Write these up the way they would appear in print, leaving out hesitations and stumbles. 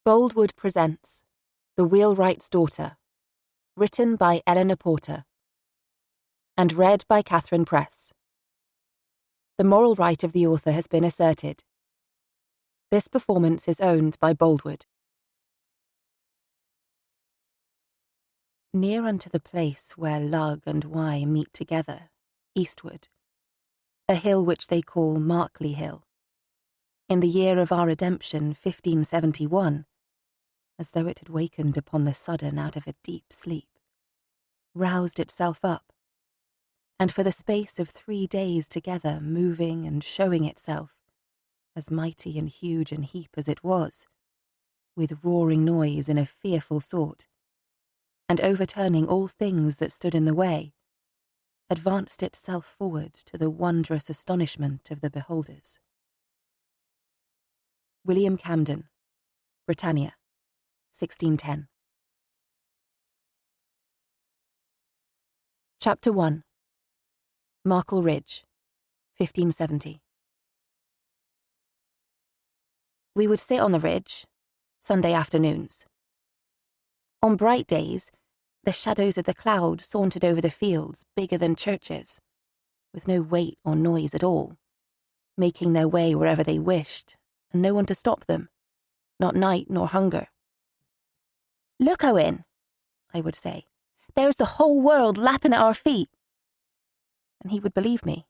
Boldwood presents The Wheelwright's Daughter, written by Eleanor Porter, and read by Catherine Press. The moral right of the author has been asserted. This performance is owned by Boldwood. Near unto the place where Lug and Wye meet together, eastward, a hill which they call Markley Hill, in the year of our redemption 1571, as though it had wakened upon the sudden out of a deep sleep, roused itself up, and for the space of 3 days together moving and showing itself, as mighty and huge and heap as it was, with roaring noise in a fearful sort, and overturning all things that stood in the way, advanced itself forward to the wondrous astonishment of the beholders. William Camden, Britannia, 1610. Chapter 1. Markle Ridge, 1570. We would sit on the ridge, Sunday afternoons. On bright days, the shadows of the cloud sauntered over the fields bigger than churches, with no weight or noise at all, making their way wherever they wished, and no one to stop them, not night nor hunger. "Look, Owen," I would say, "there's the whole world lapping at our feet." And he would believe me.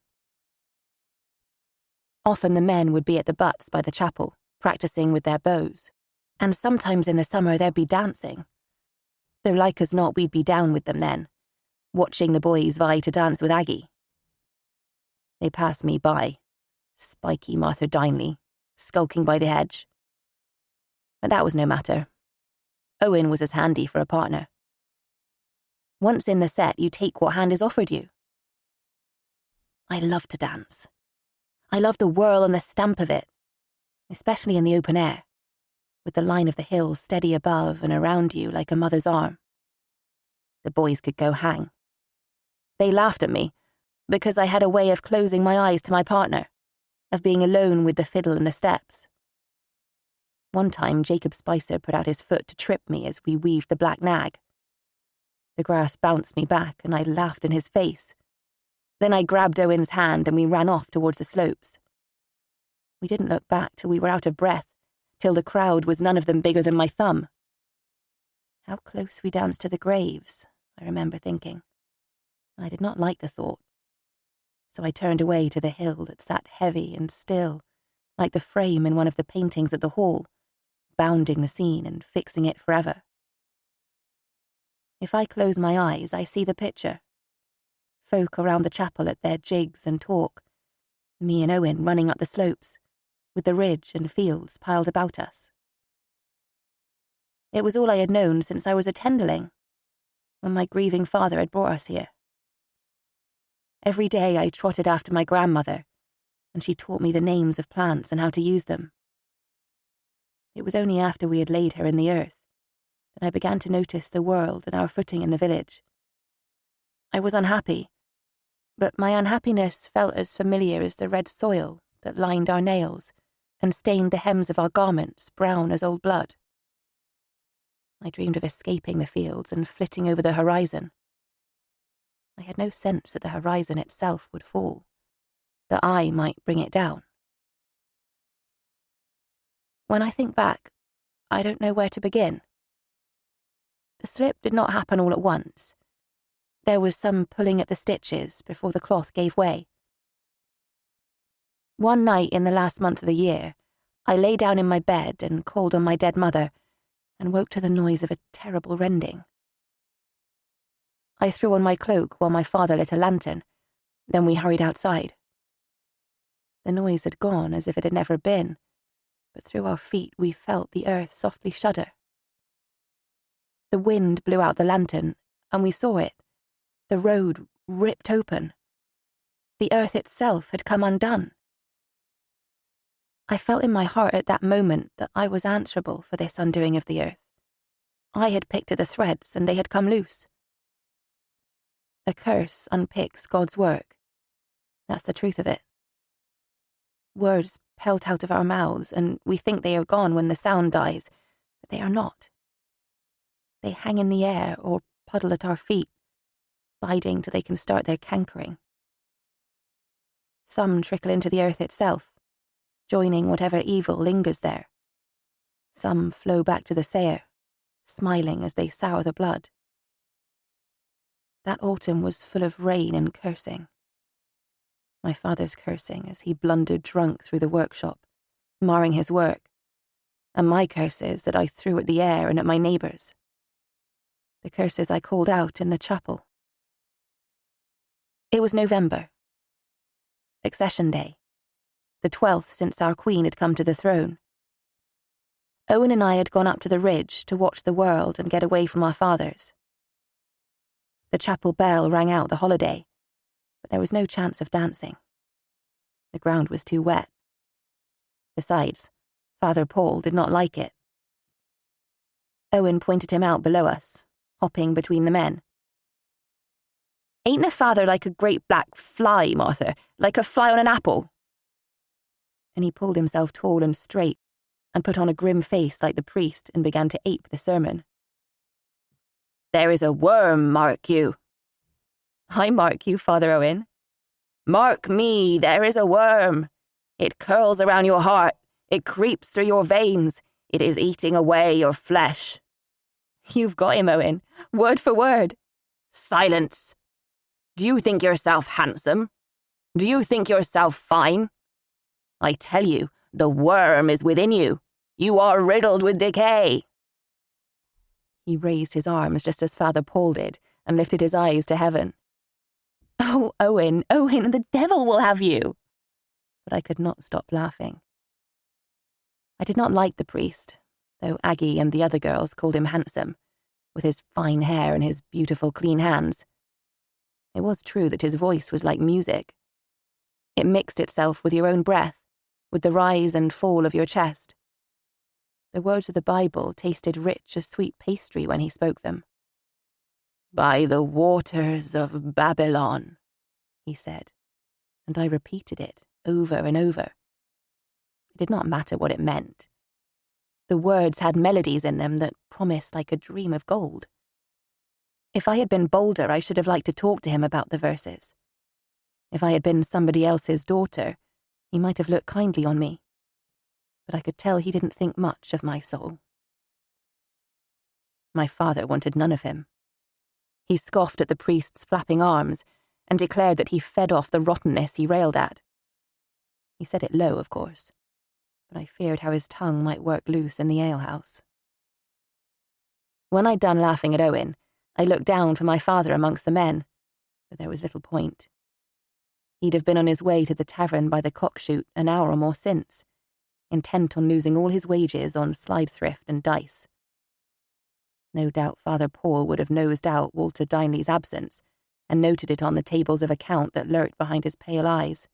Often the men would be at the butts by the chapel, practising with their bows, and sometimes in the summer there'd be dancing. Though like as not we'd be down with them then, watching the boys vie to dance with Aggie. They passed me by, spiky Martha Dineley, skulking by the hedge. But that was no matter. Owen was as handy for a partner. Once in the set, you take what hand is offered you. I love to dance. I love the whirl and the stamp of it, especially in the open air, with the line of the hills steady above and around you like a mother's arm. The boys could go hang. They laughed at me because I had a way of closing my eyes to my partner, of being alone with the fiddle and the steps. One time Jacob Spicer put out his foot to trip me as we weaved the black nag. The grass bounced me back and I laughed in his face. Then I grabbed Owen's hand and we ran off towards the slopes. We didn't look back till we were out of breath, till the crowd was none of them bigger than my thumb. How close we danced to the graves, I remember thinking. I did not like the thought. So I turned away to the hill that sat heavy and still, like the frame in one of the paintings at the hall, bounding the scene and fixing it forever. If I close my eyes, I see the picture. Folk around the chapel at their jigs and talk, me and Owen running up the slopes, with the ridge and fields piled about us. It was all I had known since I was a tenderling, when my grieving father had brought us here. Every day I trotted after my grandmother, and she taught me the names of plants and how to use them. It was only after we had laid her in the earth that I began to notice the world and our footing in the village. I was unhappy, but my unhappiness felt as familiar as the red soil that lined our nails and stained the hems of our garments brown as old blood. I dreamed of escaping the fields and flitting over the horizon. I had no sense that the horizon itself would fall, that I might bring it down. When I think back, I don't know where to begin. The slip did not happen all at once. There was some pulling at the stitches before the cloth gave way. One night in the last month of the year, I lay down in my bed and called on my dead mother, and woke to the noise of a terrible rending. I threw on my cloak while my father lit a lantern, then we hurried outside. The noise had gone as if it had never been, but through our feet we felt the earth softly shudder. The wind blew out the lantern, and we saw it, the road ripped open. The earth itself had come undone. I felt in my heart at that moment that I was answerable for this undoing of the earth. I had picked at the threads, and they had come loose. A curse unpicks God's work. That's the truth of it. Words pelt out of our mouths, and we think they are gone when the sound dies, But they are not. They hang in the air or puddle at our feet, biding till they can start their cankering. Some trickle into the earth itself, joining whatever evil lingers there. Some flow back to the sayer, smiling as they sour the blood. That autumn was full of rain and cursing. My father's cursing as he blundered drunk through the workshop, marring his work, and my curses that I threw at the air and at my neighbours. The curses I called out in the chapel. It was November. Accession Day, the 12th since our Queen had come to the throne. Owen and I had gone up to the ridge to watch the world and get away from our fathers. The chapel bell rang out the holiday, but there was no chance of dancing. The ground was too wet. Besides, Father Paul did not like it. Owen pointed him out below us, hopping between the men. "Ain't the father like a great black fly, Martha, like a fly on an apple?" And he pulled himself tall and straight, and put on a grim face like the priest and began to ape the sermon. "There is a worm, mark you." "I mark you, Father Owen." "Mark me, there is a worm. It curls around your heart, it creeps through your veins, it is eating away your flesh." "You've got him, Owen, word for word." "Silence! Do you think yourself handsome? Do you think yourself fine? I tell you, the worm is within you. You are riddled with decay." He raised his arms just as Father Paul did and lifted his eyes to heaven. "Oh, Owen, Owen, the devil will have you!" But I could not stop laughing. I did not like the priest, though Aggie and the other girls called him handsome, with his fine hair and his beautiful clean hands. It was true that his voice was like music. It mixed itself with your own breath, with the rise and fall of your chest. The words of the Bible tasted rich as sweet pastry when he spoke them. "By the waters of Babylon," he said, and I repeated it over and over. It did not matter what it meant. The words had melodies in them that promised like a dream of gold. If I had been bolder, I should have liked to talk to him about the verses. If I had been somebody else's daughter, he might have looked kindly on me. But I could tell he didn't think much of my soul. My father wanted none of him. He scoffed at the priest's flapping arms and declared that he fed off the rottenness he railed at. He said it low, of course, but I feared how his tongue might work loose in the alehouse. When I'd done laughing at Owen, I looked down for my father amongst the men, but there was little point. He'd have been on his way to the tavern by the cockshoot an hour or more since, intent on losing all his wages on slide thrift and dice. No doubt Father Paul would have nosed out Walter Dinley's absence and noted it on the tables of account that lurked behind his pale eyes.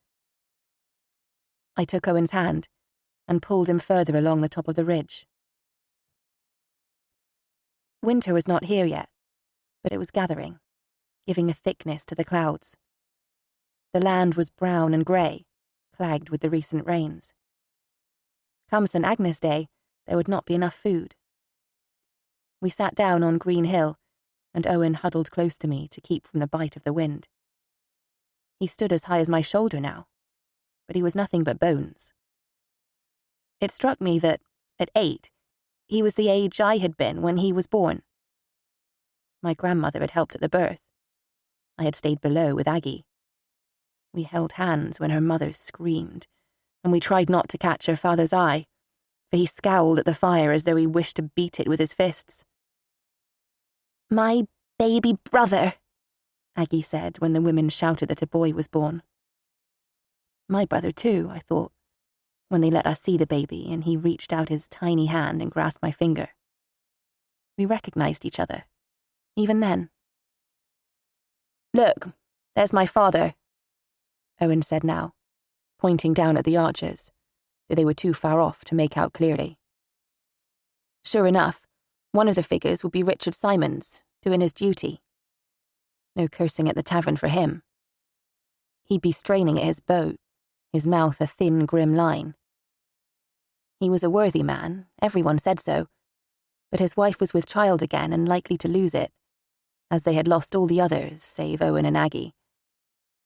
I took Owen's hand and pulled him further along the top of the ridge. Winter was not here yet, but it was gathering, giving a thickness to the clouds. The land was brown and grey, clagged with the recent rains. Come St. Agnes Day, there would not be enough food. We sat down on Green Hill, and Owen huddled close to me to keep from the bite of the wind. He stood as high as my shoulder now, but he was nothing but bones. It struck me that, at 8, he was the age I had been when he was born. My grandmother had helped at the birth. I had stayed below with Aggie. We held hands when her mother screamed, and we tried not to catch her father's eye, for he scowled at the fire as though he wished to beat it with his fists. "My baby brother," Aggie said when the women shouted that a boy was born. My brother too, I thought, when they let us see the baby and he reached out his tiny hand and grasped my finger. We recognized each other, even then. "Look, there's my father," Owen said now, pointing down at the archers, though they were too far off to make out clearly. Sure enough, one of the figures would be Richard Simons, doing his duty. No cursing at the tavern for him. He'd be straining at his bow, his mouth a thin, grim line. He was a worthy man, everyone said so, But his wife was with child again and likely to lose it, as they had lost all the others, save Owen and Aggie.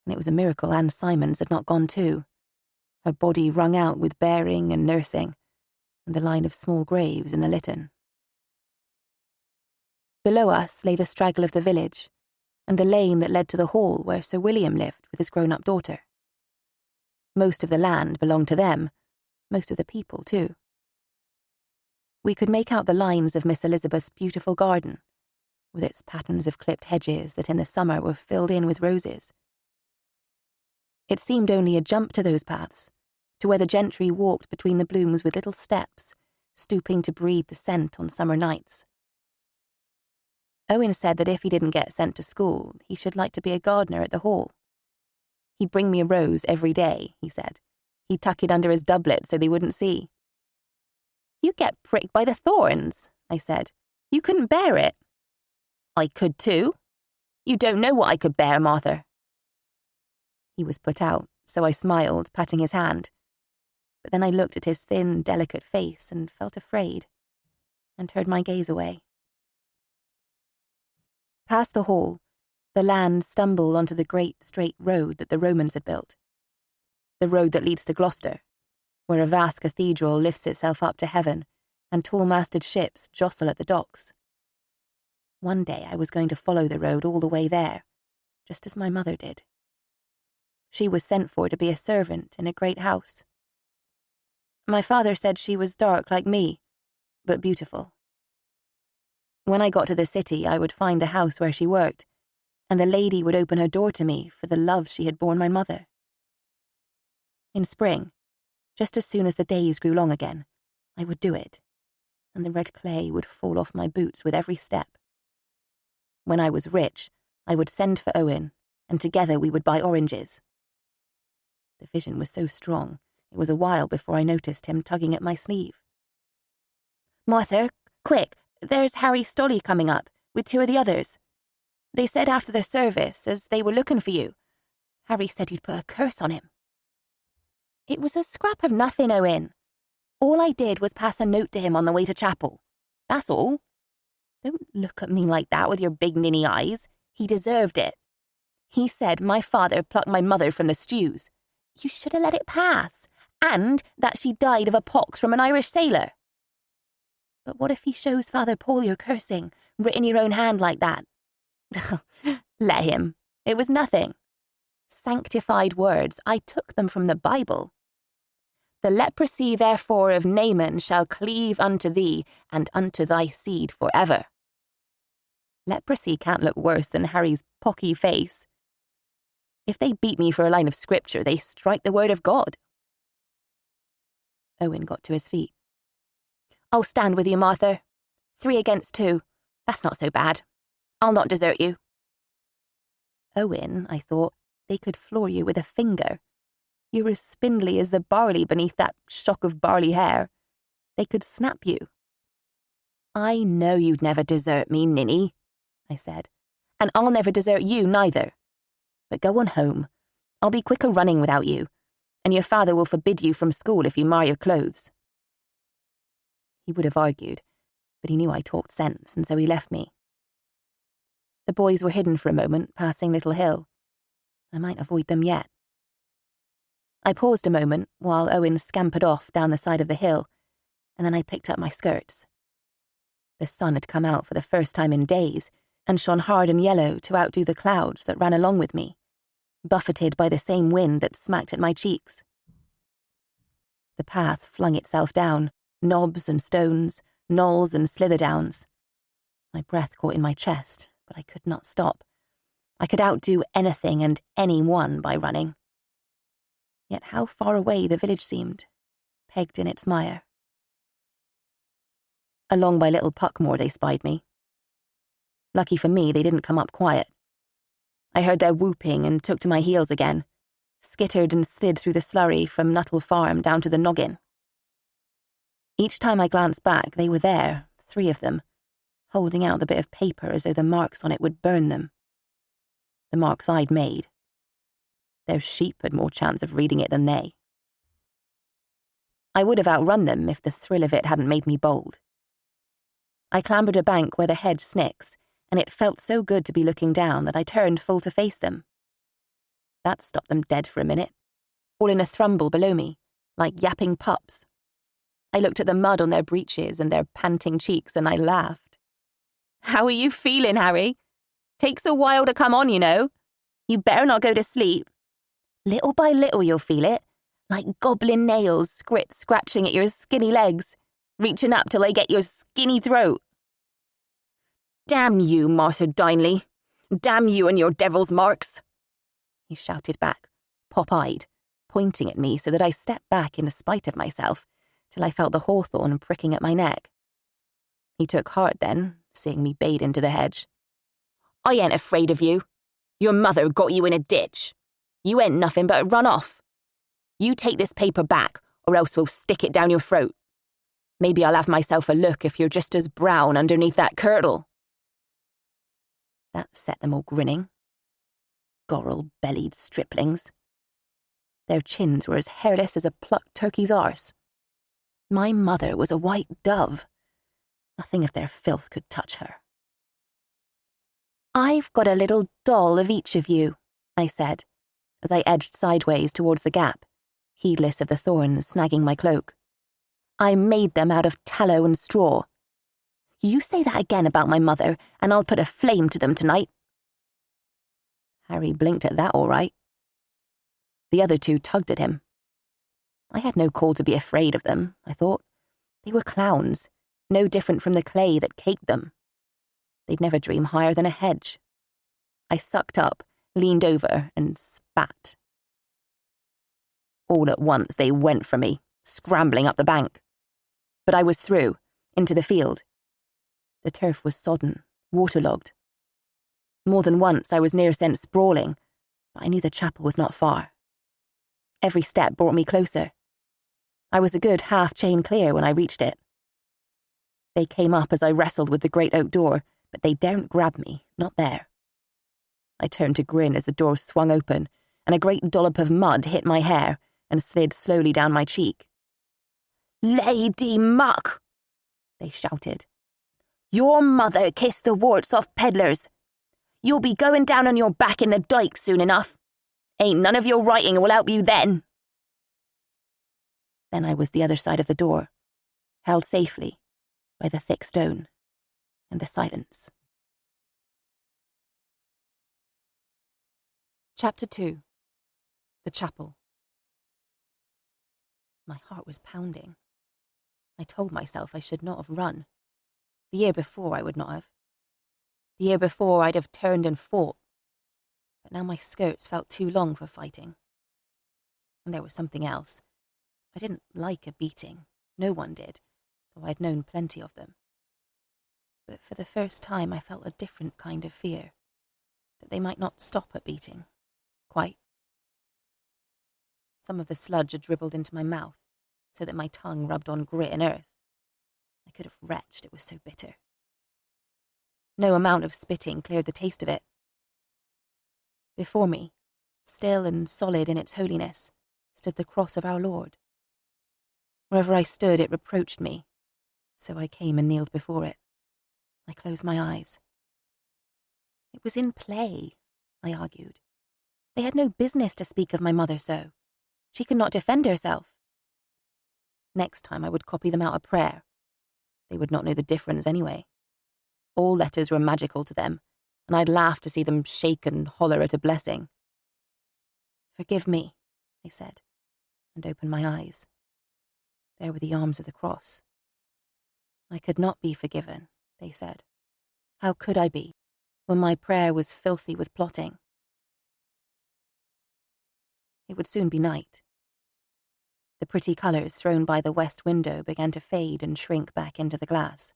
And it was a miracle Anne Simons had not gone too, her body wrung out with bearing and nursing, and the line of small graves in the Lytton. Below us lay the straggle of the village, and the lane that led to the hall where Sir William lived with his grown-up daughter. Most of the land belonged to them, most of the people too. We could make out the lines of Miss Elizabeth's beautiful garden, with its patterns of clipped hedges that in the summer were filled in with roses. It seemed only a jump to those paths, to where the gentry walked between the blooms with little steps, stooping to breathe the scent on summer nights. Owen said that if he didn't get sent to school, he should like to be a gardener at the hall. He'd bring me a rose every day, he said. He'd tuck it under his doublet so they wouldn't see. You get pricked by the thorns, I said. You couldn't bear it. I could too. You don't know what I could bear, Martha. He was put out, so I smiled, patting his hand. But then I looked at his thin, delicate face and felt afraid, and turned my gaze away. Past the hall, the land stumbled onto the great, straight road that the Romans had built. The road that leads to Gloucester, where a vast cathedral lifts itself up to heaven and tall-masted ships jostle at the docks. One day I was going to follow the road all the way there, just as my mother did. She was sent for to be a servant in a great house. My father said she was dark like me, but beautiful. When I got to the city, I would find the house where she worked, and the lady would open her door to me for the love she had borne my mother. In spring, just as soon as the days grew long again, I would do it, and the red clay would fall off my boots with every step. When I was rich, I would send for Owen, and together we would buy oranges. The vision was so strong, it was a while before I noticed him tugging at my sleeve. Martha, quick, there's Harry Stolly coming up, with two of the others. They said after the service, as they were looking for you. Harry said you'd put a curse on him. It was a scrap of nothing, Owen. All I did was pass a note to him on the way to chapel. That's all. Don't look at me like that with your big ninny eyes. He deserved it. He said my father plucked my mother from the stews. You should have let it pass, and that she died of a pox from an Irish sailor. But what if he shows Father Paul your cursing, written your own hand like that? Let him. It was nothing. Sanctified words, I took them from the Bible. The leprosy, therefore, of Naaman shall cleave unto thee, and unto thy seed forever. Leprosy can't look worse than Harry's pocky face. If they beat me for a line of scripture, they strike the word of God. Owen got to his feet. I'll stand with you, Martha. 3 against 2. That's not so bad. I'll not desert you. Owen, I thought, they could floor you with a finger. You're as spindly as the barley beneath that shock of barley hair. They could snap you. I know you'd never desert me, ninny, I said, and I'll never desert you neither. But go on home. I'll be quicker running without you, and your father will forbid you from school if you mar your clothes. He would have argued, but he knew I talked sense, and so he left me. The boys were hidden for a moment, passing Little Hill. I might avoid them yet. I paused a moment while Owen scampered off down the side of the hill, and then I picked up my skirts. The sun had come out for the first time in days, and shone hard and yellow to outdo the clouds that ran along with me, buffeted by the same wind that smacked at my cheeks. The path flung itself down, knobs and stones, knolls and slitherdowns. My breath caught in my chest, but I could not stop. I could outdo anything and anyone by running. Yet how far away the village seemed, pegged in its mire. Along by Little Puckmore they spied me. Lucky for me, they didn't come up quiet. I heard their whooping and took to my heels again, skittered and slid through the slurry from Nuttall Farm down to the noggin. Each time I glanced back, they were there, 3 of them, holding out the bit of paper as though the marks on it would burn them. The marks I'd made. Their sheep had more chance of reading it than they. I would have outrun them if the thrill of it hadn't made me bold. I clambered a bank where the hedge snicks, and it felt so good to be looking down that I turned full to face them. That stopped them dead for a minute, all in a thrumble below me, like yapping pups. I looked at the mud on their breeches and their panting cheeks, and I laughed. "How are you feeling, Harry? Takes a while to come on, you know. You better not go to sleep. Little by little you'll feel it, like goblin nails scratching at your skinny legs, reaching up till they get your skinny throat." "Damn you, Martha Dineley. Damn you and your devil's marks," he shouted back, pop-eyed, pointing at me so that I stepped back in spite of myself, till I felt the hawthorn pricking at my neck. He took heart then, seeing me bade into the hedge. "I ain't afraid of you. Your mother got you in a ditch. You ain't nothing but run off. You take this paper back, or else we'll stick it down your throat. Maybe I'll have myself a look if you're just as brown underneath that kirtle." That set them all grinning. Gorrel-bellied striplings. Their chins were as hairless as a plucked turkey's arse. My mother was a white dove. Nothing of their filth could touch her. "I've got a little doll of each of you," I said, as I edged sideways towards the gap, heedless of the thorns snagging my cloak. "I made them out of tallow and straw. You say that again about my mother, and I'll put a flame to them tonight." Harry blinked at that all right. The other two tugged at him. I had no call to be afraid of them, I thought. They were clowns, no different from the clay that caked them. They'd never dream higher than a hedge. I sucked up, leaned over, and spat. All at once they went for me, scrambling up the bank. But I was through, into the field. The turf was sodden, waterlogged. More than once I was near sent sprawling, but I knew the chapel was not far. Every step brought me closer. I was a good half-chain clear when I reached it. They came up as I wrestled with the great oak door, but they daren't grab me, not there. I turned to grin as the door swung open, and a great dollop of mud hit my hair and slid slowly down my cheek. "Lady Muck!" they shouted. "Your mother kissed the warts off peddlers. You'll be going down on your back in the dike soon enough. Ain't none of your writing will help you then." Then I was the other side of the door, held safely by the thick stone and the silence. Chapter 2. The Chapel. My heart was pounding. I told myself I should not have run. The year before I would not have. The year before I'd have turned and fought. But now my skirts felt too long for fighting. And there was something else. I didn't like a beating. No one did, though I'd known plenty of them. But for the first time I felt a different kind of fear, that they might not stop at beating. Quite. Some of the sludge had dribbled into my mouth, so that my tongue rubbed on grit and earth. I could have retched, it was so bitter. No amount of spitting cleared the taste of it. Before me, still and solid in its holiness, stood the cross of our Lord. Wherever I stood, it reproached me, so I came and kneeled before it. I closed my eyes. It was in play, I argued. They had no business to speak of my mother so. She could not defend herself. Next time I would copy them out a prayer. They would not know the difference anyway. All letters were magical to them, and I'd laugh to see them shake and holler at a blessing. "Forgive me," I said, and opened my eyes. There were the arms of the cross. I could not be forgiven, they said. How could I be, when my prayer was filthy with plotting? It would soon be night. The pretty colours thrown by the west window began to fade and shrink back into the glass.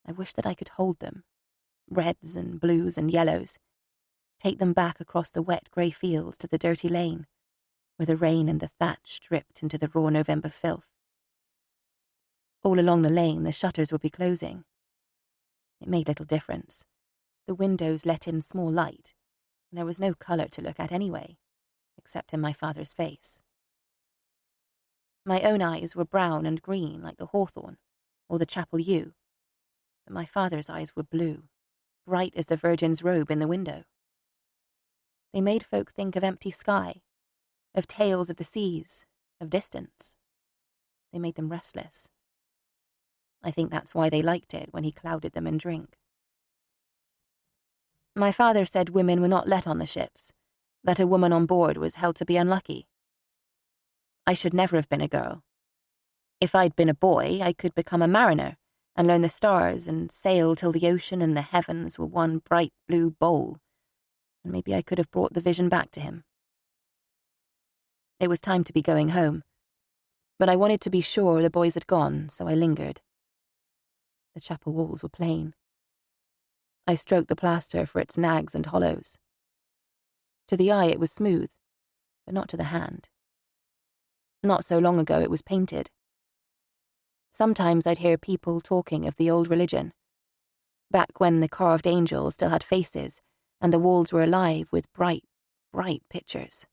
I wished that I could hold them, reds and blues and yellows, take them back across the wet grey fields to the dirty lane, where the rain and the thatch dripped into the raw November filth. All along the lane the shutters would be closing. It made little difference. The windows let in small light, and there was no colour to look at anyway, except in my father's face. My own eyes were brown and green like the hawthorn, or the chapel yew, but my father's eyes were blue, bright as the Virgin's robe in the window. They made folk think of empty sky, of tales of the seas, of distance. They made them restless. I think that's why they liked it when he clouded them in drink. My father said women were not let on the ships, that a woman on board was held to be unlucky. I should never have been a girl. If I'd been a boy, I could become a mariner and learn the stars and sail till the ocean and the heavens were one bright blue bowl, and maybe I could have brought the vision back to him. It was time to be going home, but I wanted to be sure the boys had gone, so I lingered. The chapel walls were plain. I stroked the plaster for its nags and hollows. To the eye it was smooth, but not to the hand. Not so long ago it was painted. Sometimes I'd hear people talking of the old religion, back when the carved angels still had faces and the walls were alive with bright, bright pictures.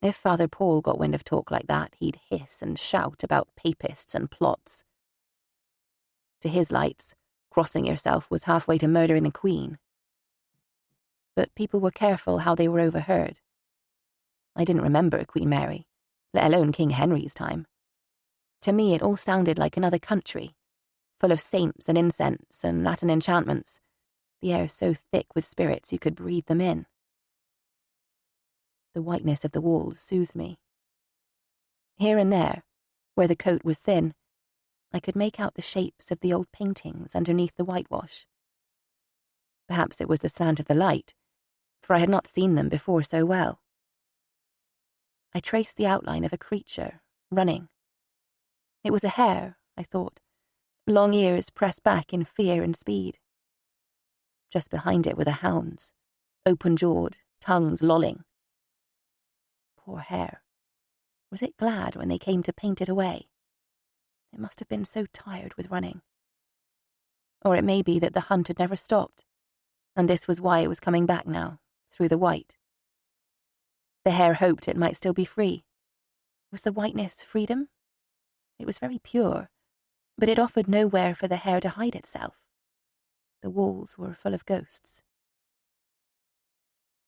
If Father Paul got wind of talk like that, he'd hiss and shout about papists and plots. To his lights, crossing yourself was halfway to murdering the Queen. But people were careful how they were overheard. I didn't remember Queen Mary, let alone King Henry's time. To me it all sounded like another country, full of saints and incense and Latin enchantments, the air so thick with spirits you could breathe them in. The whiteness of the walls soothed me. Here and there, where the coat was thin, I could make out the shapes of the old paintings underneath the whitewash. Perhaps it was the slant of the light, for I had not seen them before so well. I traced the outline of a creature, running. It was a hare, I thought, long ears pressed back in fear and speed. Just behind it were the hounds, open-jawed, tongues lolling. Poor hare. Was it glad when they came to paint it away? It must have been so tired with running. Or it may be that the hunt had never stopped, and this was why it was coming back now, through the white. The hare hoped it might still be free. Was the whiteness freedom? It was very pure, but it offered nowhere for the hare to hide itself. The walls were full of ghosts.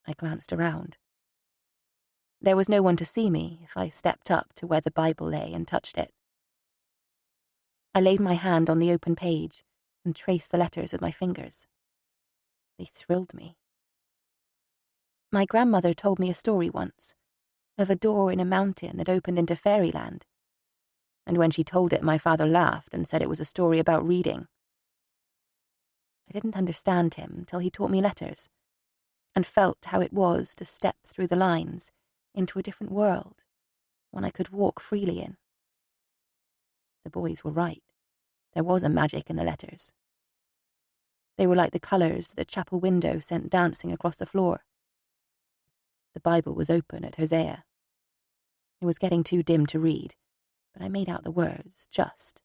I glanced around. There was no one to see me if I stepped up to where the Bible lay and touched it. I laid my hand on the open page and traced the letters with my fingers. They thrilled me. My grandmother told me a story once, of a door in a mountain that opened into fairyland. And when she told it, my father laughed and said it was a story about reading. I didn't understand him till he taught me letters, and felt how it was to step through the lines into a different world, one I could walk freely in. The boys were right. There was a magic in the letters. They were like the colours that the chapel window sent dancing across the floor. The Bible was open at Hosea. It was getting too dim to read, but I made out the words, just.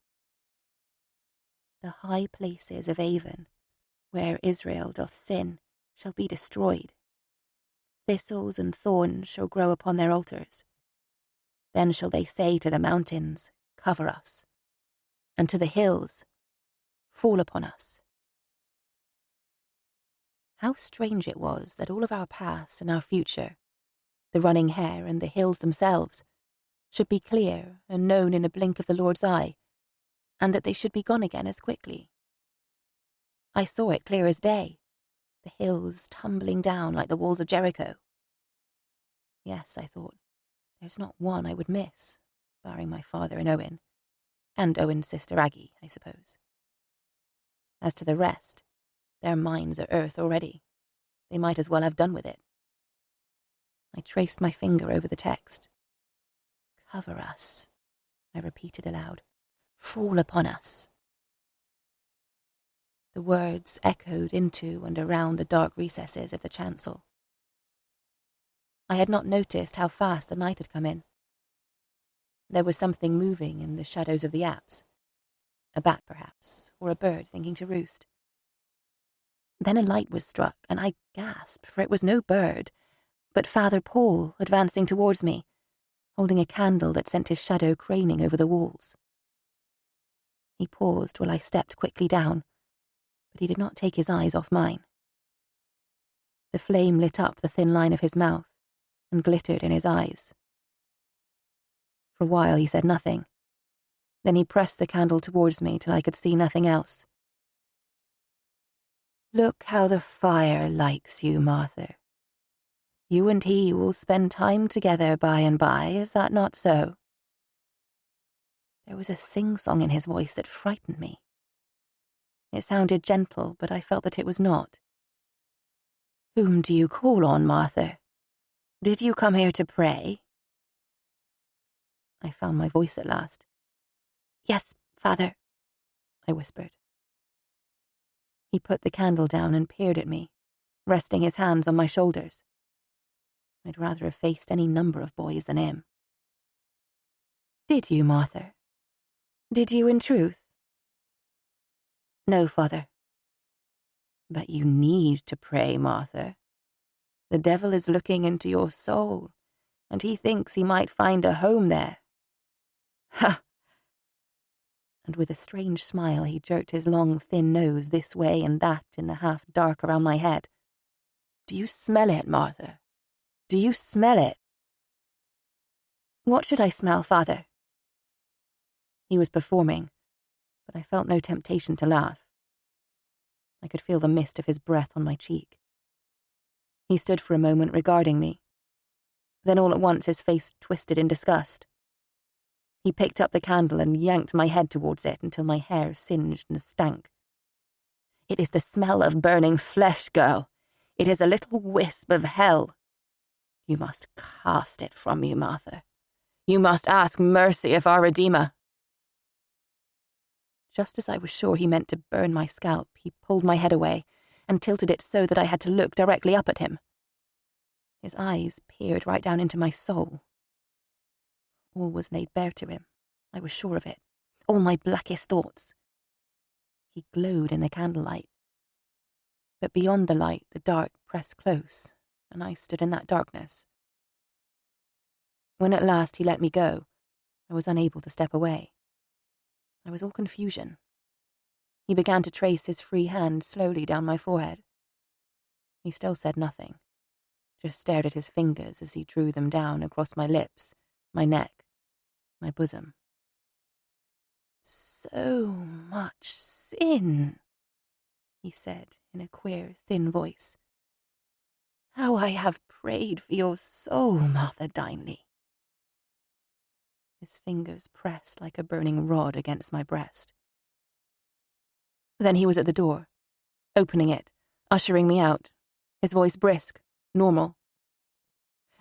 The high places of Avon, where Israel doth sin, shall be destroyed. Thistles and thorns shall grow upon their altars. Then shall they say to the mountains, cover us, and to the hills, fall upon us. How strange it was that all of our past and our future, the running hare and the hills themselves, should be clear and known in a blink of the Lord's eye, and that they should be gone again as quickly. I saw it clear as day, the hills tumbling down like the walls of Jericho. Yes, I thought, there's not one I would miss, barring my father and Owen, and Owen's sister Aggie, I suppose. As to the rest, their minds are earth already. They might as well have done with it. I traced my finger over the text. Cover us, I repeated aloud. Fall upon us. The words echoed into and around the dark recesses of the chancel. I had not noticed how fast the night had come in. There was something moving in the shadows of the apse. A bat, perhaps, or a bird thinking to roost. Then a light was struck, and I gasped, for it was no bird, but Father Paul advancing towards me, holding a candle that sent his shadow craning over the walls. He paused while I stepped quickly down, but he did not take his eyes off mine. The flame lit up the thin line of his mouth and glittered in his eyes. For a while he said nothing. Then he pressed the candle towards me till I could see nothing else. "Look how the fire likes you, Martha. You and he will spend time together by and by, is that not so?" There was a sing-song in his voice that frightened me. It sounded gentle, but I felt that it was not. "Whom do you call on, Martha? Did you come here to pray?" I found my voice at last. "Yes, Father," I whispered. He put the candle down and peered at me, resting his hands on my shoulders. I'd rather have faced any number of boys than him. "Did you, Martha? Did you in truth?" "No, Father." "But you need to pray, Martha. The devil is looking into your soul, and he thinks he might find a home there." "Ha!" And with a strange smile he jerked his long, thin nose this way and that in the half-dark around my head. "Do you smell it, Martha? Do you smell it?" "What should I smell, Father?" He was performing, but I felt no temptation to laugh. I could feel the mist of his breath on my cheek. He stood for a moment regarding me. Then all at once his face twisted in disgust. He picked up the candle and yanked my head towards it until my hair singed and stank. "It is the smell of burning flesh, girl. It is a little wisp of hell. You must cast it from you, Martha. You must ask mercy of our Redeemer." Just as I was sure he meant to burn my scalp, he pulled my head away and tilted it so that I had to look directly up at him. His eyes peered right down into my soul. All was laid bare to him. I was sure of it. All my blackest thoughts. He glowed in the candlelight. But beyond the light, the dark pressed close, and I stood in that darkness. When at last he let me go, I was unable to step away. I was all confusion. He began to trace his free hand slowly down my forehead. He still said nothing, just stared at his fingers as he drew them down across my lips, my neck, my bosom. "So much sin," he said in a queer, thin voice. "How I have prayed for your soul, Martha Dineley." His fingers pressed like a burning rod against my breast. Then he was at the door, opening it, ushering me out, his voice brisk, normal.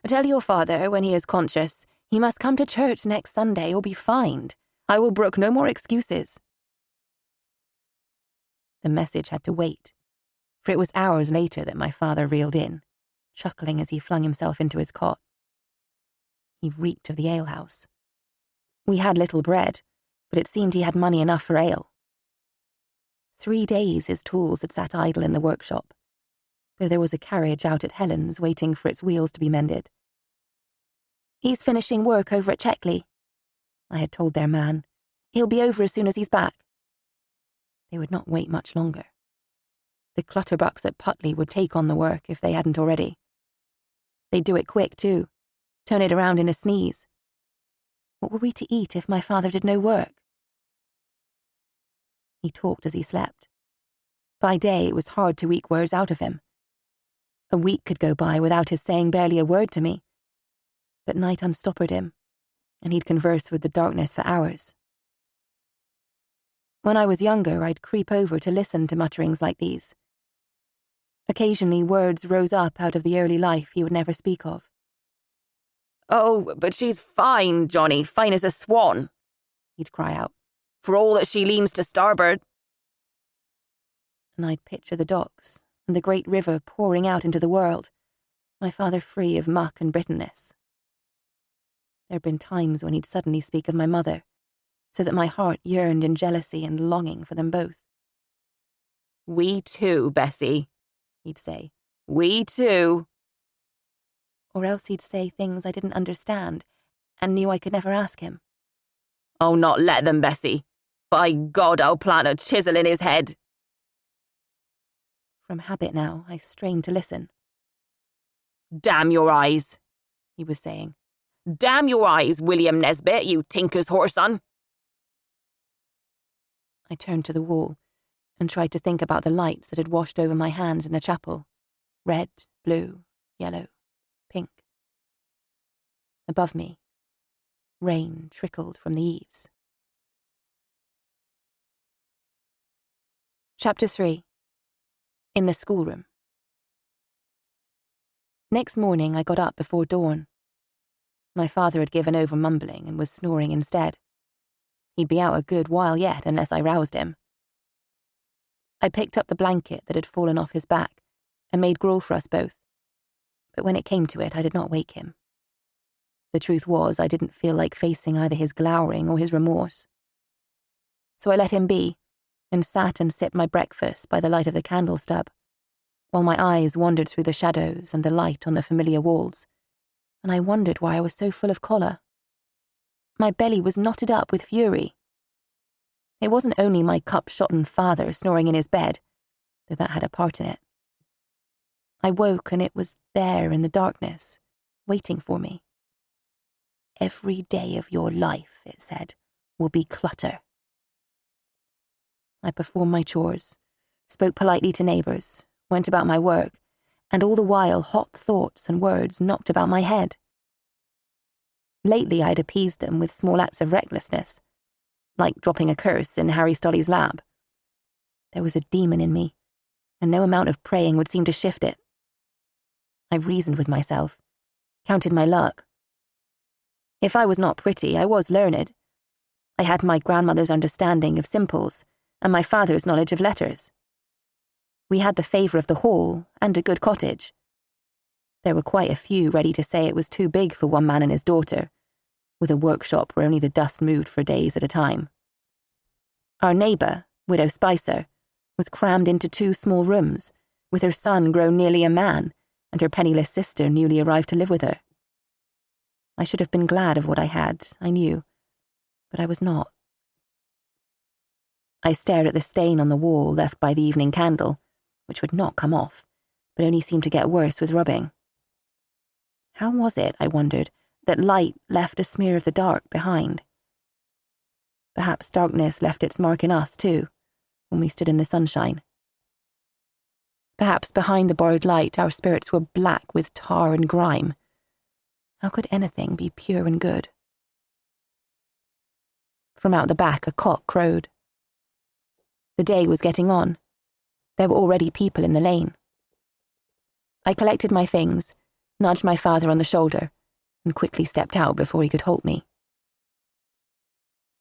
"Tell your father, when he is conscious, he must come to church next Sunday or be fined. I will brook no more excuses." The message had to wait, for it was hours later that my father reeled in, chuckling as he flung himself into his cot. He reeked of the alehouse. We had little bread, but it seemed he had money enough for ale. 3 days his tools had sat idle in the workshop, though there was a carriage out at Helen's waiting for its wheels to be mended. "He's finishing work over at Checkley," I had told their man. "He'll be over as soon as he's back." They would not wait much longer. The clutterbucks at Putley would take on the work if they hadn't already. They'd do it quick, too, turn it around in a sneeze. What were we to eat if my father did no work? He talked as he slept. By day, it was hard to eke words out of him. A week could go by without his saying barely a word to me. But night unstoppered him, and he'd converse with the darkness for hours. When I was younger, I'd creep over to listen to mutterings like these. Occasionally, words rose up out of the early life he would never speak of. "Oh, but she's fine, Johnny, fine as a swan," he'd cry out, "for all that she leans to starboard." And I'd picture the docks and the great river pouring out into the world, my father free of muck and brittleness. There'd been times when he'd suddenly speak of my mother, so that my heart yearned in jealousy and longing for them both. "We too, Bessie," he'd say. "We too." Or else he'd say things I didn't understand and knew I could never ask him. "Oh, not let them, Bessie. By God, I'll plant a chisel in his head. From habit now, I strained to listen. Damn your eyes, he was saying. Damn your eyes, William Nesbit, you tinker's whoreson. I turned to the wall and tried to think about the lights that had washed over my hands in the chapel. Red, blue, yellow, pink. Above me, rain trickled from the eaves. Chapter 3. In the schoolroom. Next morning I got up before dawn. My father had given over mumbling and was snoring instead. He'd be out a good while yet unless I roused him. I picked up the blanket that had fallen off his back and made gruel for us both, but when it came to it I did not wake him. The truth was I didn't feel like facing either his glowering or his remorse. So I let him be and sat and sipped my breakfast by the light of the candle stub, while my eyes wandered through the shadows and the light on the familiar walls, and I wondered why I was so full of choler. My belly was knotted up with fury. It wasn't only my cup-shotten father snoring in his bed, though that had a part in it. I woke and it was there in the darkness, waiting for me. Every day of your life, it said, will be clutter. I performed my chores, spoke politely to neighbours, went about my work, and all the while hot thoughts and words knocked about my head. Lately I'd appeased them with small acts of recklessness, like dropping a curse in Harry Stolly's lap. There was a demon in me, and no amount of praying would seem to shift it. I reasoned with myself, counted my luck. If I was not pretty, I was learned. I had my grandmother's understanding of simples, and my father's knowledge of letters. We had the favour of the hall and a good cottage. There were quite a few ready to say it was too big for one man and his daughter, with a workshop where only the dust moved for days at a time. Our neighbour, Widow Spicer, was crammed into 2 small rooms, with her son grown nearly a man and her penniless sister newly arrived to live with her. I should have been glad of what I had, I knew, but I was not. I stared at the stain on the wall left by the evening candle, which would not come off, but only seemed to get worse with rubbing. How was it, I wondered, that light left a smear of the dark behind? Perhaps darkness left its mark in us, too, when we stood in the sunshine. Perhaps behind the borrowed light our spirits were black with tar and grime. How could anything be pure and good? From out the back a cock crowed. The day was getting on. There were already people in the lane. I collected my things, nudged my father on the shoulder, and quickly stepped out before he could halt me.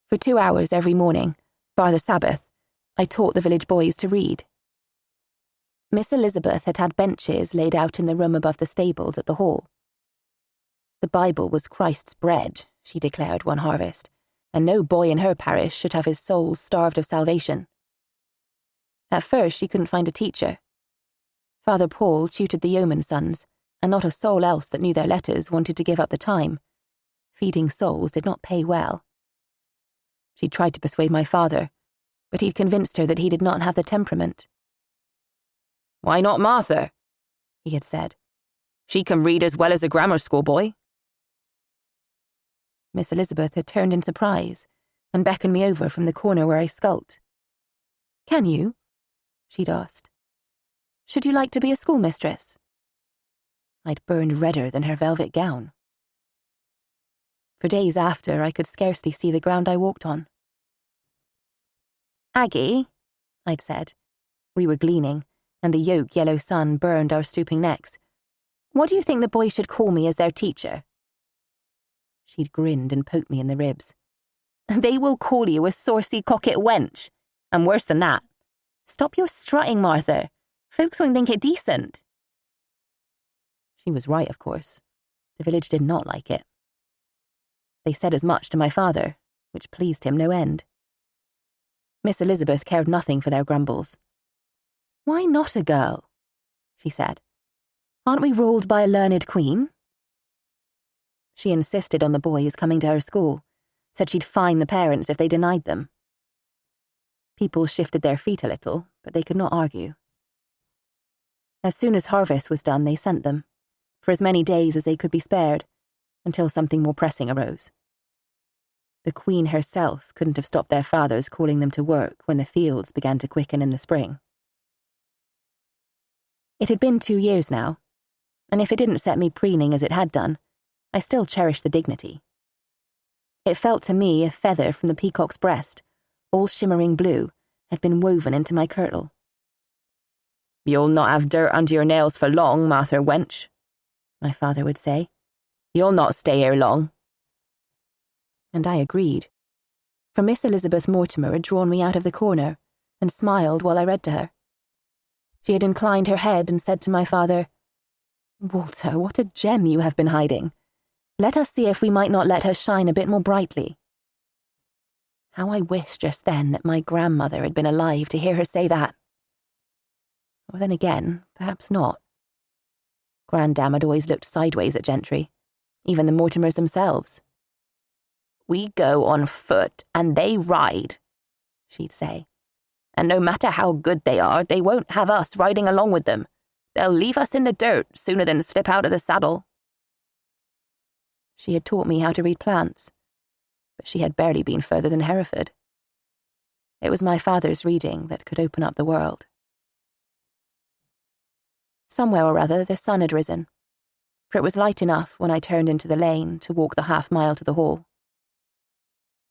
For 2 hours every morning, bar the Sabbath, I taught the village boys to read. Miss Elizabeth had had benches laid out in the room above the stables at the hall. The Bible was Christ's bread, she declared one harvest, and no boy in her parish should have his soul starved of salvation. At first she couldn't find a teacher. Father Paul tutored the yeoman sons, and not a soul else that knew their letters wanted to give up the time. Feeding souls did not pay well. She tried to persuade my father, but he'd convinced her that he did not have the temperament. Why not Martha? He had said. She can read as well as a grammar school boy. Miss Elizabeth had turned in surprise and beckoned me over from the corner where I skulked. Can you? She'd asked. Should you like to be a schoolmistress? I'd burned redder than her velvet gown. For days after, I could scarcely see the ground I walked on. Aggie, I'd said. We were gleaning, and the yellow sun burned our stooping necks. What do you think the boys should call me as their teacher? She'd grinned and poked me in the ribs. They will call you a saucy cocket wench, and worse than that. Stop your strutting, Martha. Folks won't think it decent. She was right, of course. The village did not like it. They said as much to my father, which pleased him no end. Miss Elizabeth cared nothing for their grumbles. Why not a girl? She said. Aren't we ruled by a learned queen? She insisted on the boys coming to her school, said she'd fine the parents if they denied them. People shifted their feet a little, but they could not argue. As soon as harvest was done, they sent them, for as many days as they could be spared, until something more pressing arose. The Queen herself couldn't have stopped their fathers calling them to work when the fields began to quicken in the spring. It had been 2 years now, and if it didn't set me preening as it had done, I still cherished the dignity. It felt to me a feather from the peacock's breast, all shimmering blue, had been woven into my kirtle. "You'll not have dirt under your nails for long, Martha wench," my father would say. "You'll not stay here long." And I agreed, for Miss Elizabeth Mortimer had drawn me out of the corner and smiled while I read to her. She had inclined her head and said to my father, "Walter, what a gem you have been hiding. Let us see if we might not let her shine a bit more brightly." How I wished just then that my grandmother had been alive to hear her say that. Or then again, perhaps not. Grandam had always looked sideways at gentry, even the Mortimers themselves. "We go on foot and they ride," she'd say. "And no matter how good they are, they won't have us riding along with them. They'll leave us in the dirt sooner than slip out of the saddle." She had taught me how to read plants, but she had barely been further than Hereford. It was my father's reading that could open up the world. Somewhere or other the sun had risen, for it was light enough when I turned into the lane to walk the half-mile to the hall.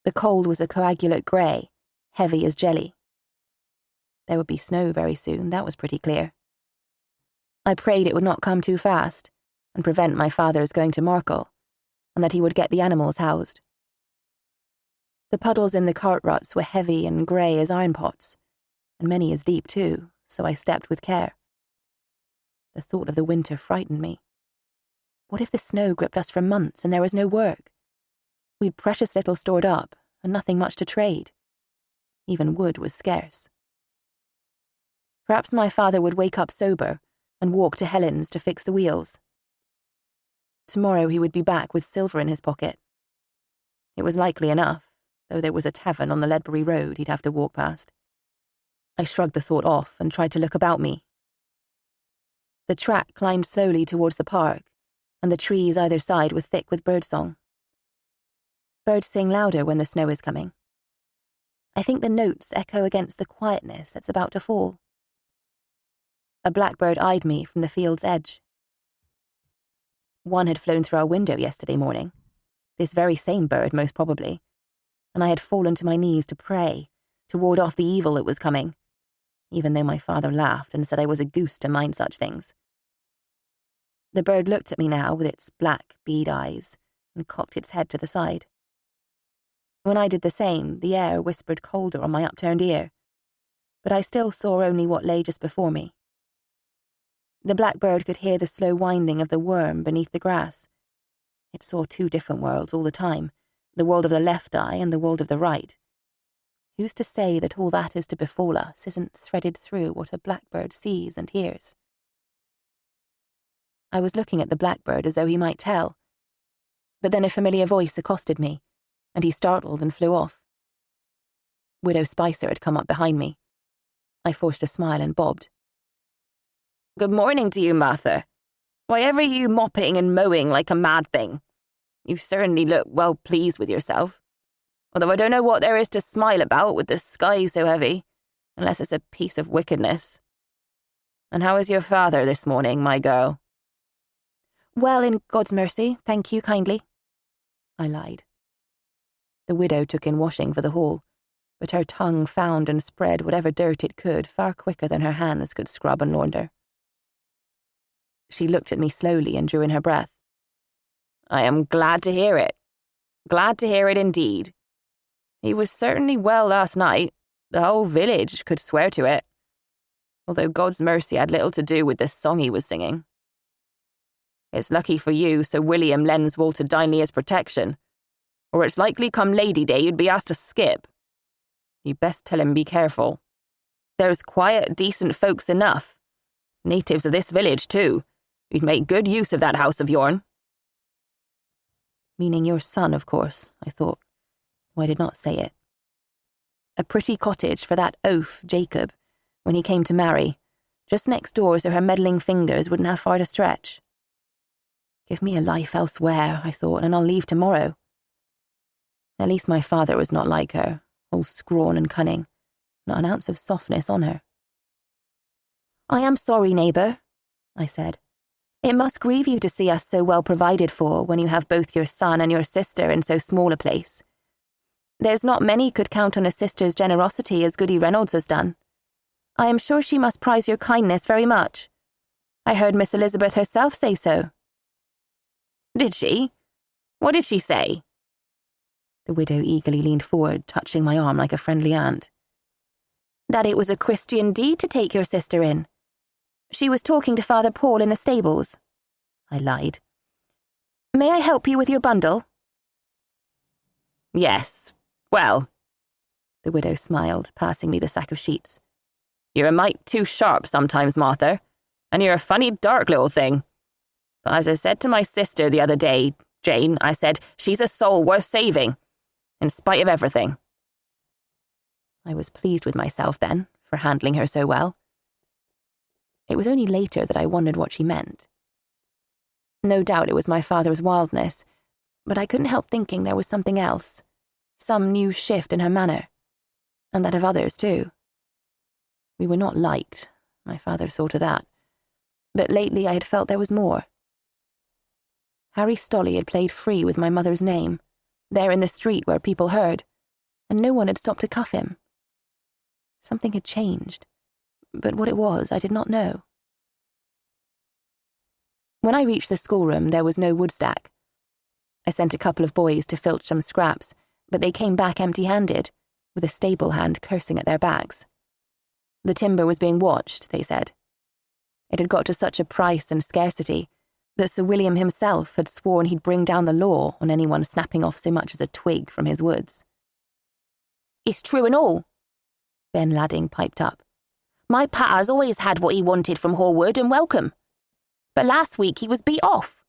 The cold was a coagulate grey, heavy as jelly. There would be snow very soon, that was pretty clear. I prayed it would not come too fast and prevent my father's going to Markle, and that he would get the animals housed. The puddles in the cart ruts were heavy and grey as iron pots, and many as deep too, so I stepped with care. The thought of the winter frightened me. What if the snow gripped us for months and there was no work? We'd precious little stored up, and nothing much to trade. Even wood was scarce. Perhaps my father would wake up sober and walk to Helen's to fix the wheels. Tomorrow he would be back with silver in his pocket. It was likely enough, though there was a tavern on the Ledbury Road he'd have to walk past. I shrugged the thought off and tried to look about me. The track climbed slowly towards the park, and the trees either side were thick with birdsong. Birds sing louder when the snow is coming. I think the notes echo against the quietness that's about to fall. A blackbird eyed me from the field's edge. One had flown through our window yesterday morning, this very same bird most probably, and I had fallen to my knees to pray, to ward off the evil that was coming, even though my father laughed and said I was a goose to mind such things. The bird looked at me now with its black bead eyes and cocked its head to the side. When I did the same, the air whispered colder on my upturned ear, but I still saw only what lay just before me. The blackbird could hear the slow winding of the worm beneath the grass. It saw two different worlds all the time, the world of the left eye and the world of the right. Who's to say that all that is to befall us isn't threaded through what a blackbird sees and hears? I was looking at the blackbird as though he might tell, but then a familiar voice accosted me, and he startled and flew off. Widow Spicer had come up behind me. I forced a smile and bobbed. "Good morning to you, Martha. Why ever you mopping and mowing like a mad thing? You certainly look well pleased with yourself. Although I don't know what there is to smile about with the sky so heavy, unless it's a piece of wickedness. And how is your father this morning, my girl?" "Well, in God's mercy, thank you kindly," I lied. The widow took in washing for the hall, but her tongue found and spread whatever dirt it could far quicker than her hands could scrub and launder. She looked at me slowly and drew in her breath. "I am glad to hear it. Glad to hear it indeed. He was certainly well last night. The whole village could swear to it, although God's mercy had little to do with the song he was singing. It's lucky for you Sir William lends Walter Dinley his protection, or it's likely come Lady Day you'd be asked to skip. You'd best tell him be careful. There's quiet, decent folks enough, natives of this village too, who'd make good use of that house of yourn." Meaning your son, of course, I thought, though I did not say it. a pretty cottage for that oaf, Jacob, when he came to marry, just next door so her meddling fingers wouldn't have far to stretch. Give me a life elsewhere, I thought, and I'll leave tomorrow. At least my father was not like her, all scrawn and cunning, not an ounce of softness on her. I am sorry, neighbour, I said. It must grieve you to see us so well provided for when you have both your son and your sister in so small a place. There's not many could count on a sister's generosity as Goody Reynolds has done. I am sure she must prize your kindness very much. I heard Miss Elizabeth herself say so. Did she? What did she say? The widow eagerly leaned forward, touching my arm like a friendly aunt. That it was a Christian deed to take your sister in. She was talking to Father Paul in the stables. I lied. May I help you with your bundle? Yes, well, the widow smiled, passing me the sack of sheets. You're a mite too sharp sometimes, Martha, and you're a funny dark little thing. But as I said to my sister the other day, Jane, I said, she's a soul worth saving, in spite of everything. I was pleased with myself then, for handling her so well. It was only later that I wondered what she meant. No doubt it was my father's wildness, but I couldn't help thinking there was something else, some new shift in her manner, and that of others too. We were not liked, my father saw to that, but lately I had felt there was more. Harry Stolley had played free with my mother's name, there in the street where people heard, and no one had stopped to cuff him. Something had changed, but what it was I did not know. When I reached the schoolroom, there was no woodstack. I sent a couple of boys to filch some scraps, but they came back empty-handed, with a stablehand cursing at their backs. The timber was being watched, they said. It had got to such a price and scarcity that Sir William himself had sworn he'd bring down the law on anyone snapping off so much as a twig from his woods. It's true and all, Ben Ladding piped up. My pa's always had what he wanted from Horwood and welcome. But last week he was beat off.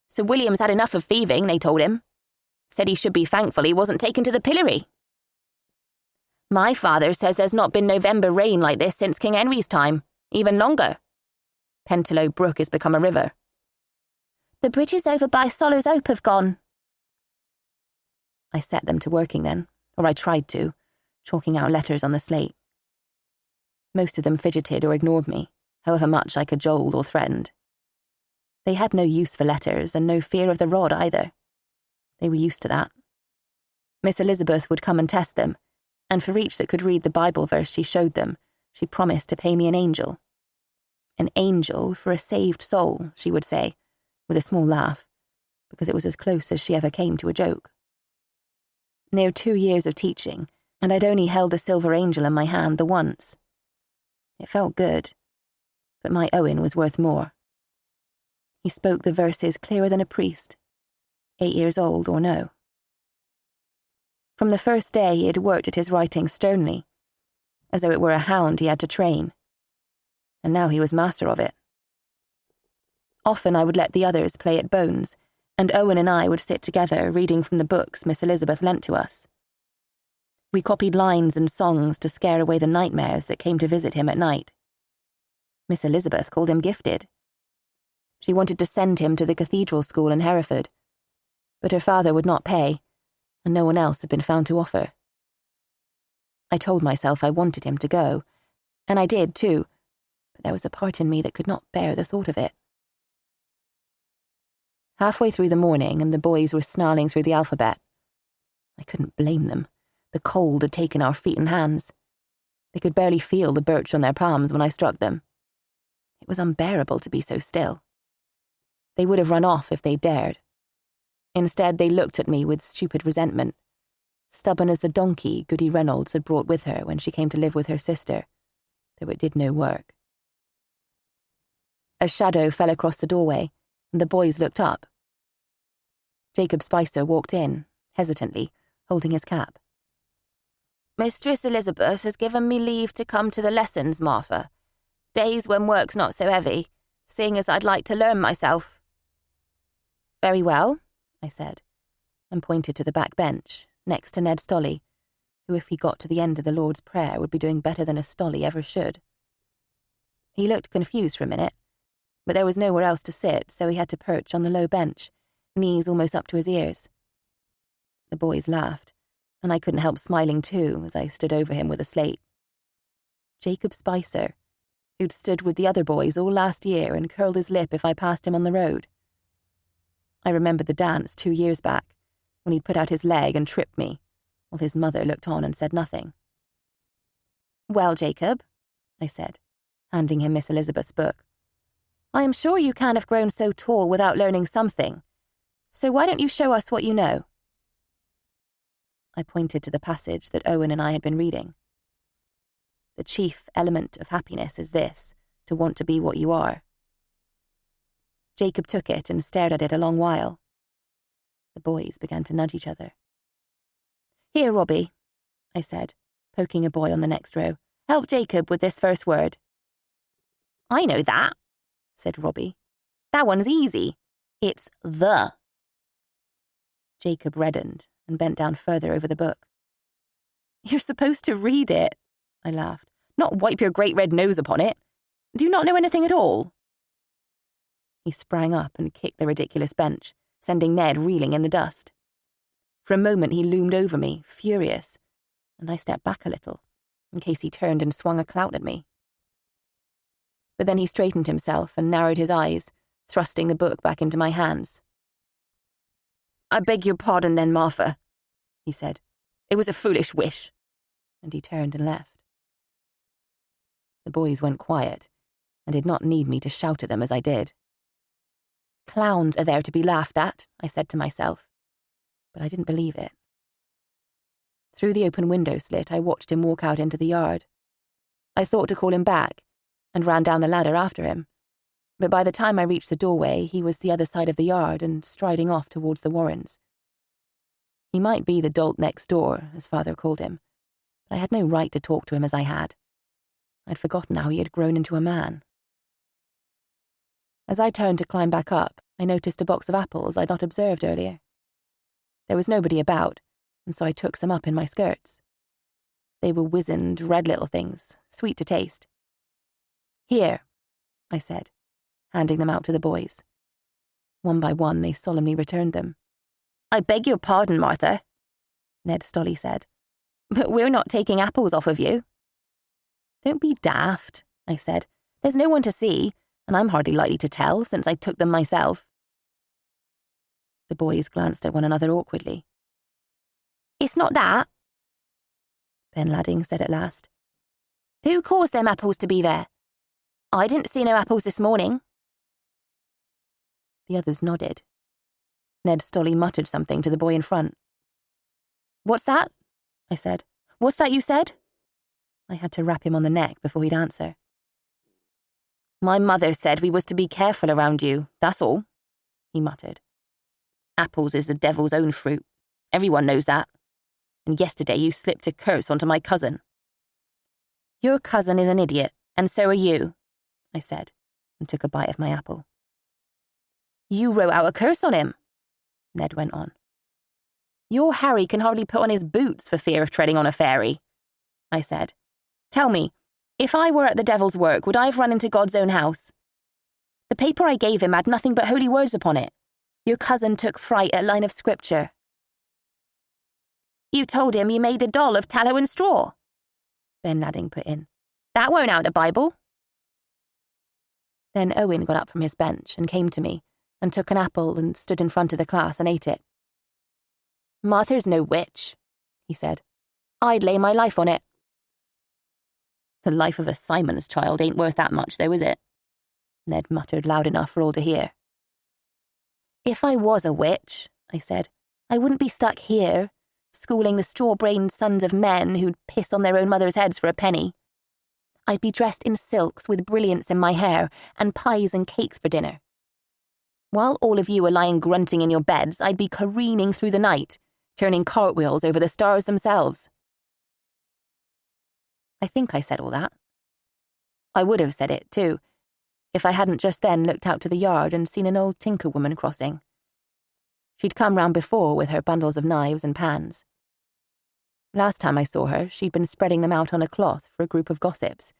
Sir William's had enough of thieving, they told him. Said he should be thankful he wasn't taken to the pillory. My father says there's not been November rain like this since King Henry's time, even longer. Pentelow Brook has become a river. The bridges over by Sollers Hope have gone. I set them to working then, or I tried to, chalking out letters on the slate. Most of them fidgeted or ignored me, however much I cajoled or threatened. They had no use for letters and no fear of the rod either. They were used to that. Miss Elizabeth would come and test them, and for each that could read the Bible verse she showed them, she promised to pay me an angel. An angel for a saved soul, she would say, with a small laugh, because it was as close as she ever came to a joke. Near 2 years of teaching, and I'd only held the silver angel in my hand the once. It felt good, but my Owen was worth more. He spoke the verses clearer than a priest, 8 years old or no. From the first day he had worked at his writing sternly, as though it were a hound he had to train, and now he was master of it. Often I would let the others play at bones, and Owen and I would sit together reading from the books Miss Elizabeth lent to us. We copied lines and songs to scare away the nightmares that came to visit him at night. Miss Elizabeth called him gifted. She wanted to send him to the cathedral school in Hereford, but her father would not pay, and no one else had been found to offer. I told myself I wanted him to go, and I did too, but there was a part in me that could not bear the thought of it. Halfway through the morning, and the boys were snarling through the alphabet. I couldn't blame them. The cold had taken our feet and hands. They could barely feel the birch on their palms when I struck them. It was unbearable to be so still. They would have run off if they dared. Instead, they looked at me with stupid resentment, stubborn as the donkey Goody Reynolds had brought with her when she came to live with her sister, though it did no work. A shadow fell across the doorway, and the boys looked up. Jacob Spicer walked in, hesitantly, holding his cap. Mistress Elizabeth has given me leave to come to the lessons, Martha. Days when work's not so heavy, seeing as I'd like to learn myself. Very well, I said, and pointed to the back bench, next to Ned Stolley, who if he got to the end of the Lord's Prayer would be doing better than a stolly ever should. He looked confused for a minute, but there was nowhere else to sit, so he had to perch on the low bench, knees almost up to his ears. The boys laughed, and I couldn't help smiling too as I stood over him with a slate. Jacob Spicer, who'd stood with the other boys all last year and curled his lip if I passed him on the road. I remembered the dance 2 years back, when he'd put out his leg and tripped me, while his mother looked on and said nothing. "Well, Jacob," I said, handing him Miss Elizabeth's book, "I am sure you can't have grown so tall without learning something, so why don't you show us what you know?" I pointed to the passage that Owen and I had been reading. "The chief element of happiness is this, to want to be what you are." Jacob took it and stared at it a long while. The boys began to nudge each other. "Here, Robbie," I said, poking a boy on the next row. "Help Jacob with this first word." "I know that," said Robbie. "That one's easy. It's the." Jacob reddened and bent down further over the book. "You're supposed to read it," I laughed, "not wipe your great red nose upon it. Do you not know anything at all?" He sprang up and kicked the ridiculous bench, sending Ned reeling in the dust. For a moment he loomed over me, furious, and I stepped back a little, in case he turned and swung a clout at me. But then he straightened himself and narrowed his eyes, thrusting the book back into my hands. "I beg your pardon then, Martha," he said. "It was a foolish wish." And he turned and left. The boys went quiet, and did not need me to shout at them as I did. Clowns are there to be laughed at, I said to myself, but I didn't believe it. Through the open window slit, I watched him walk out into the yard. I thought to call him back, and ran down the ladder after him, but by the time I reached the doorway, he was the other side of the yard and striding off towards the Warrens. He might be the dolt next door, as father called him, but I had no right to talk to him as I had. I'd forgotten how he had grown into a man. As I turned to climb back up, I noticed a box of apples I'd not observed earlier. There was nobody about, and so I took some up in my skirts. They were wizened, red little things, sweet to taste. "Here," I said, handing them out to the boys. One by one, they solemnly returned them. "I beg your pardon, Martha," Ned Stolly said, "but we're not taking apples off of you." "Don't be daft," I said. "There's no one to see, and I'm hardly likely to tell, since I took them myself." The boys glanced at one another awkwardly. "It's not that," Ben Ladding said at last. "Who caused them apples to be there? I didn't see no apples this morning." The others nodded. Ned Stolly muttered something to the boy in front. "What's that?" I said. "What's that you said?" I had to rap him on the neck before he'd answer. "My mother said we was to be careful around you, that's all," he muttered. "Apples is the devil's own fruit. Everyone knows that. And yesterday you slipped a curse onto my cousin." "Your cousin is an idiot, and so are you," I said, and took a bite of my apple. "You wrote out a curse on him," Ned went on. "Your Harry can hardly put on his boots for fear of treading on a fairy," I said. "Tell me, if I were at the devil's work, would I have run into God's own house? The paper I gave him had nothing but holy words upon it. Your cousin took fright at line of scripture." "You told him you made a doll of tallow and straw," Ben Ladding put in. "That weren't out of the Bible." Then Owen got up from his bench and came to me and took an apple and stood in front of the class and ate it. "Martha's no witch," he said. "I'd lay my life on it." "The life of a Simon's child ain't worth that much, though, is it?" Ned muttered loud enough for all to hear. "If I was a witch," I said, "I wouldn't be stuck here, schooling the straw-brained sons of men who'd piss on their own mothers' heads for a penny. I'd be dressed in silks with brilliants in my hair and pies and cakes for dinner. While all of you are lying grunting in your beds, I'd be careening through the night, turning cartwheels over the stars themselves." I think I said all that. I would have said it, too, if I hadn't just then looked out to the yard and seen an old tinker woman crossing. She'd come round before with her bundles of knives and pans. Last time I saw her, she'd been spreading them out on a cloth for a group of gossips,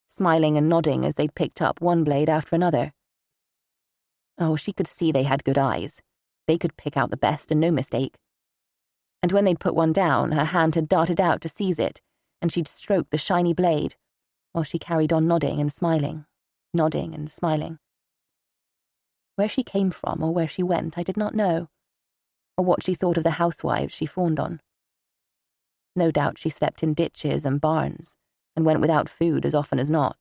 smiling and nodding as they'd picked up one blade after another. Oh, she could see they had good eyes. They could pick out the best and no mistake. And when they'd put one down, her hand had darted out to seize it, and she'd stroke the shiny blade, while she carried on nodding and smiling, nodding and smiling. Where she came from or where she went, I did not know, or what she thought of the housewives she fawned on. No doubt she slept in ditches and barns, and went without food as often as not.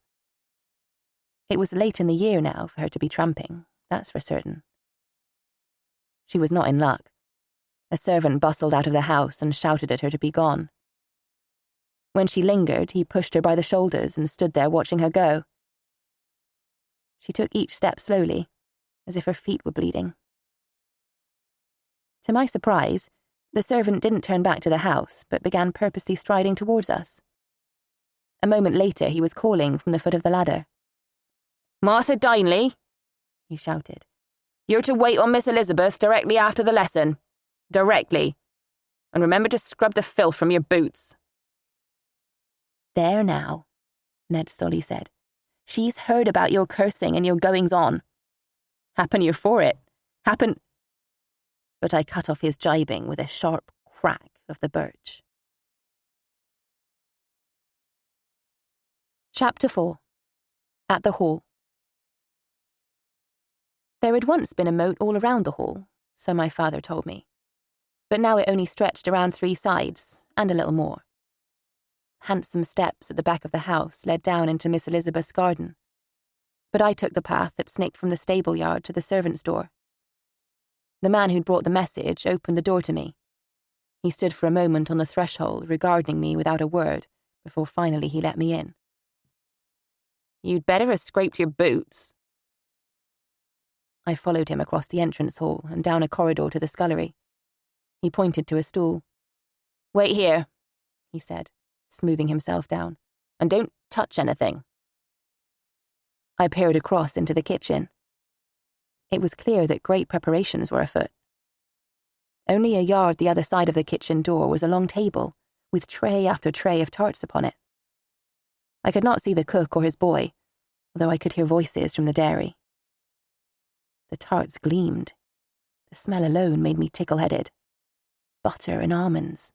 It was late in the year now for her to be tramping, that's for certain. She was not in luck. A servant bustled out of the house and shouted at her to be gone. When she lingered, he pushed her by the shoulders and stood there watching her go. She took each step slowly, as if her feet were bleeding. To my surprise, the servant didn't turn back to the house, but began purposely striding towards us. A moment later, he was calling from the foot of the ladder. "Martha Dineley," he shouted. "You're to wait on Miss Elizabeth directly after the lesson. Directly. And remember to scrub the filth from your boots." "There now," Ned Solly said. "She's heard about your cursing and your goings-on. Happen you're for it. Happen—" But I cut off his jibing with a sharp crack of the birch. Chapter 4. At the Hall. There had once been a moat all around the hall, so my father told me, but now it only stretched around 3 sides, and a little more. Handsome steps at the back of the house led down into Miss Elizabeth's garden, but I took the path that snaked from the stable yard to the servants' door. The man who'd brought the message opened the door to me. He stood for a moment on the threshold, regarding me without a word, before finally he let me in. "You'd better have scraped your boots." I followed him across the entrance hall and down a corridor to the scullery. He pointed to a stool. "Wait here," he said, smoothing himself down, "and don't touch anything." I peered across into the kitchen. It was clear that great preparations were afoot. Only a yard the other side of the kitchen door was a long table, with tray after tray of tarts upon it. I could not see the cook or his boy, although I could hear voices from the dairy. The tarts gleamed. The smell alone made me tickle-headed. Butter and almonds.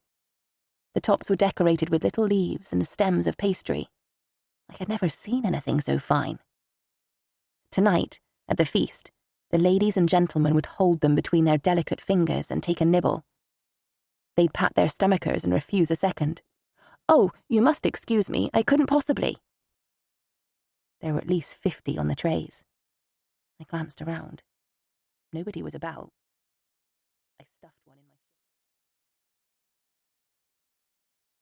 The tops were decorated with little leaves and stems of pastry. I had never seen anything so fine. Tonight, at the feast, the ladies and gentlemen would hold them between their delicate fingers and take a nibble. They'd pat their stomachers and refuse a second. "Oh, you must excuse me, I couldn't possibly." There were at least 50 on the trays. I glanced around. Nobody was about. I stuffed one in my